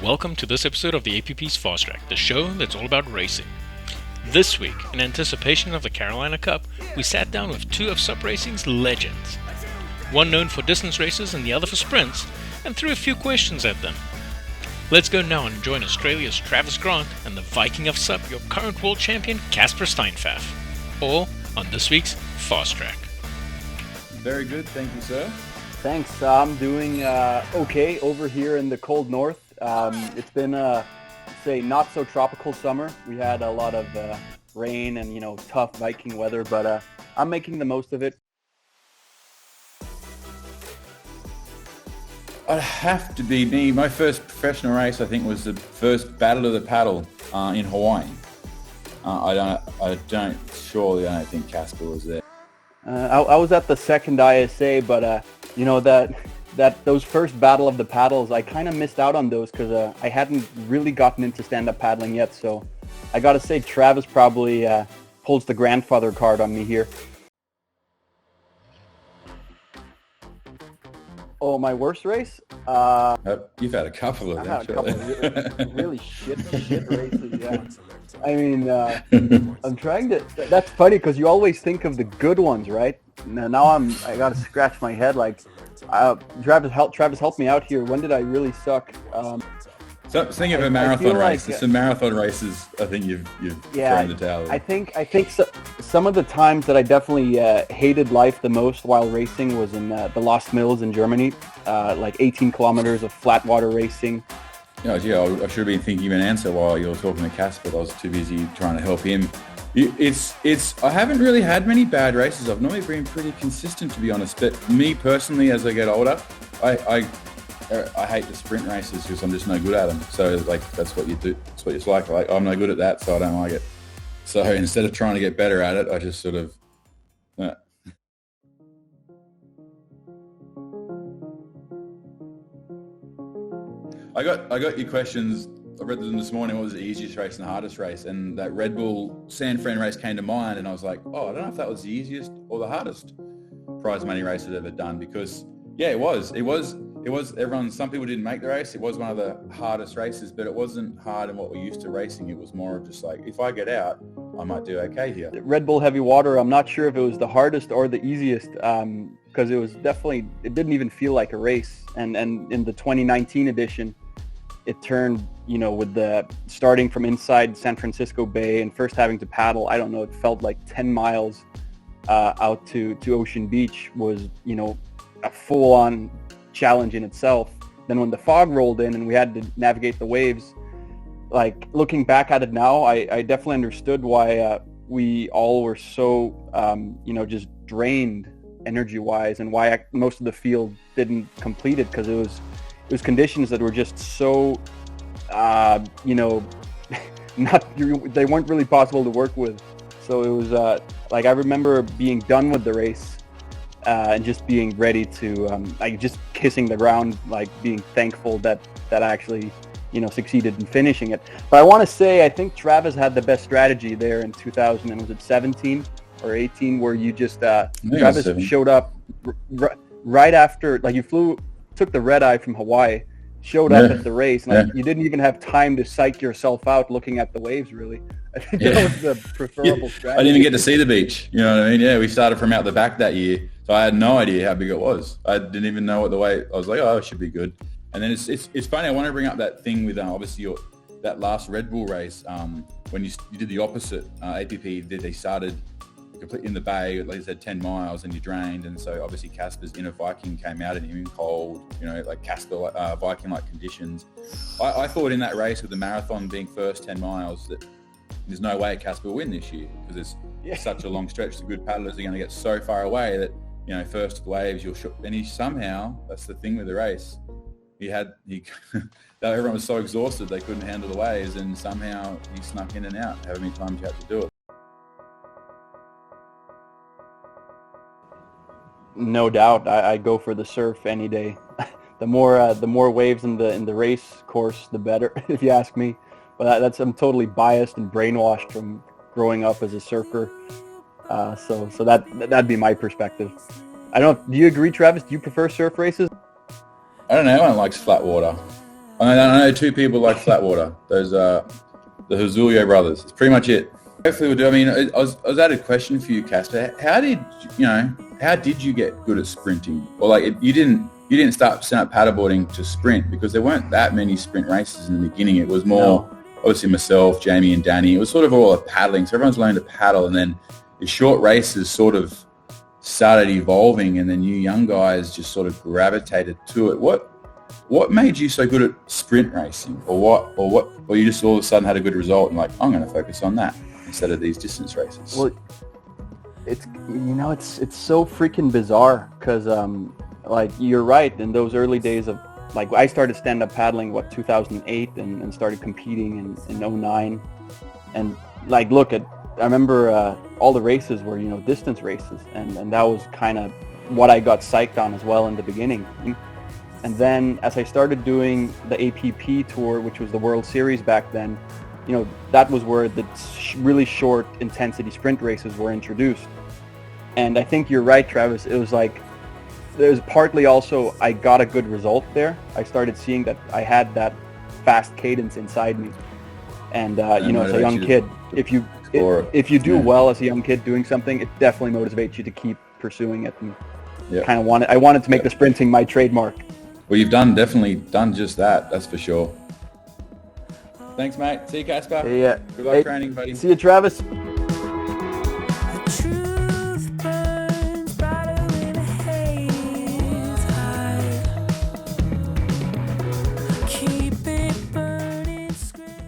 Welcome to this episode of the APP's Fast Track, the show that's all about racing. This week, in anticipation of the Carolina Cup, we sat down with two of SUP Racing's legends. One known for distance races and the other for sprints, and threw a few questions at them. Let's go now and join Australia's Travis Grant and the Viking of SUP, your current world champion Casper Steinfath, all on this week's Fast Track. Very good, thank you, sir. Thanks. I'm doing okay over here in the cold north. It's been say not so tropical summer. We had a lot of rain and tough Viking weather, but I'm making the most of it. I'd have to be me. My first professional race, I think, was the first Battle of the Paddle in Hawaii. I don't think Casper was there. I was at the second ISA, but those first Battle of the Paddles, I kind of missed out on those because I hadn't really gotten into stand-up paddling yet. So I got to say, Travis probably pulls the grandfather card on me here. Oh, my worst race? You've had a couple of them. I've had a couple of really shit races, yeah. I mean, I'm trying to... That's funny because you always think of the good ones, right? Now I got to scratch my head like... Travis helped me out here. When did I really suck? So think of a marathon race. There's some marathon races. I think you've thrown the towel. I think some of the times that I definitely hated life the most while racing was in the Lost Mills in Germany, like 18 kilometers of flatwater racing. I should have been thinking of an answer while you were talking to Casper. I was too busy trying to help him. I haven't really had many bad races. I've normally been pretty consistent, to be honest. But me personally, as I get older, I hate the sprint races because I'm just no good at them. So that's what you do. That's what it's like. I'm no good at that, so I don't like it. So instead of trying to get better at it, I just sort of. I got your questions. I read them this morning. What was the easiest race and the hardest race? And that Red Bull San Fran race came to mind, and I was like, I don't know if that was the easiest or the hardest prize money race I've ever done, because it was everyone. Some people didn't make the race. It was one of the hardest races, but it wasn't hard in what we're used to racing. It was more of just like, if I get out, I might do okay here. Red Bull Heavy Water, I'm not sure if it was the hardest or the easiest, because it didn't even feel like a race. And in the 2019 edition, it turned, with the starting from inside San Francisco Bay and first having to paddle, I don't know, it felt like 10 miles out to Ocean Beach was, a full-on challenge in itself. Then when the fog rolled in and we had to navigate the waves, like looking back at it now, I definitely understood why we all were so, just drained energy-wise, and why most of the field didn't complete it, because it was conditions that were just so, they weren't really possible to work with. So it was I remember being done with the race and just being ready to, just kissing the ground, like being thankful that I actually, succeeded in finishing it. But I want to say, I think Travis had the best strategy there in 2000, and was it 17 or 18, where you just, Travis showed up right after, took the red eye from Hawaii, showed up at the race, and you didn't even have time to psych yourself out looking at the waves, really. I think that was the preferable strategy. I didn't even get to see the beach, you know what I mean? Yeah, we started from out the back that year, so I had no idea how big it was. I didn't even know what the way, I was like, it should be good. And then it's funny, I want to bring up that thing with obviously that last Red Bull race, when you did the opposite. APP they started completely in the bay, like I said, 10 miles, and you drained. And so obviously Casper's inner Viking came out and him in cold, like Casper Viking-like conditions. I thought in that race with the marathon being first 10 miles that there's no way Casper will win this year, because it's such a long stretch. The good paddlers are going to get so far away that, first to the waves, and he somehow, that's the thing with the race, everyone was so exhausted they couldn't handle the waves, and somehow he snuck in and out, however many times you had to do it. No doubt, I go for the surf any day. The more waves in the race course, the better, if you ask me. But I'm totally biased and brainwashed from growing up as a surfer. So that'd be my perspective. I don't. Do you agree, Travis? Do you prefer surf races? I don't know. Everyone likes flat water. I know two people like flatwater. Those the Hazulio brothers. It's pretty much it. Hopefully we'll do. I mean, I was at a question for you, Casper. How did you get good at sprinting? Or like you didn't start paddleboarding to sprint, because there weren't that many sprint races in the beginning. It was more obviously myself, Jamie, and Danny. It was sort of all a paddling. So everyone's learned to paddle, and then the short races sort of started evolving, and then you young guys just sort of gravitated to it. What made you so good at sprint racing, or you just all of a sudden had a good result and like, I'm going to focus on that instead of these distance races? Well, it's so freaking bizarre, because like you're right, in those early days of, like, I started stand-up paddling 2008 and started competing in 2009, and like I remember all the races were distance races, and that was kind of what I got psyched on as well in the beginning. And then as I started doing the APP tour, which was the World Series back then, that was where the really short intensity sprint races were introduced. And I think you're right, Travis. It was partly also I got a good result there. I started seeing that I had that fast cadence inside me. And as a young kid, if you do well as a young kid doing something, it definitely motivates you to keep pursuing it. And I wanted to make the sprinting my trademark. Well, you've definitely done just that. That's for sure. Thanks, mate. See you, Casper. Yeah. Good luck training, buddy. See you, Travis.